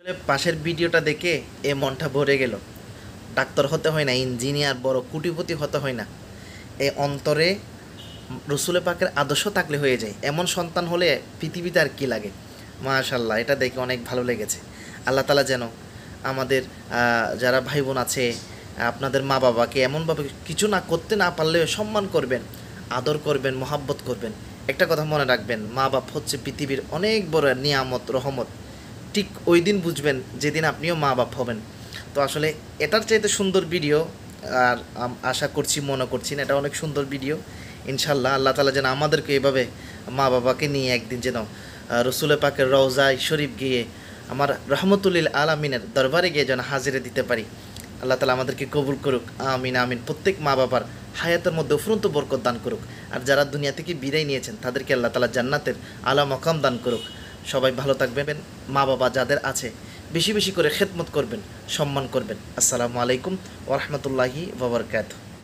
আসলে পাশের ভিডিওটা দেখে এ মনটা ভরে গেল। ডাক্তার হতে হয় না, ইঞ্জিনিয়ার বড় কোটিপতি হতে হয় না, এ অন্তরে রসুলে পাকের আদর্শ থাকলে হয়ে যায়। এমন সন্তান হলে পৃথিবীতে আর কি লাগে। মাশাল্লাহ, এটা দেখে অনেক ভালো লেগেছে। আল্লাহ তালা যেন আমাদের যারা ভাই বোন আছে, আপনাদের মা বাবাকে এমনভাবে কিছু না করতে না পারলেও সম্মান করবেন, আদর করবেন, মহাব্বত করবেন। একটা কথা মনে রাখবেন, মা বাপ হচ্ছে পৃথিবীর অনেক বড় নিয়ামত, রহমত। ঠিক ওই দিন বুঝবেন যেদিন আপনিও মা বাপ হবেন। তো আসলে এটার চাইতে সুন্দর ভিডিও আর আশা করছি, মনে করছি না, এটা অনেক সুন্দর ভিডিও। ইনশাল্লাহ আল্লাহ তালা যেন আমাদেরকে এভাবে মা বাবাকে নিয়ে একদিন যেন রসুলের পাকের রওজায় শরীফ গিয়ে আমার রহমতুল্লিল আলামিনের দরবারে গিয়ে যেন হাজিরে দিতে পারি। আল্লাহ তালা আমাদেরকে কবুল করুক, আমিন আমিন। প্রত্যেক মা বাবার হায়াতের মধ্যে অফুরন্ত বরকত দান করুক। আর যারা দুনিয়া থেকে বিদায় নিয়েছেন তাদেরকে আল্লাহ তালা জান্নাতের আলা মকাম দান করুক। সবাই ভালো থাকবেন। মা বাবা যাদের আছে বেশি বেশি করে খেদমত করবেন, সম্মান করবেন। আসসালামু আলাইকুম ওয়া রাহমাতুল্লাহি ওয়া বারাকাতুহু।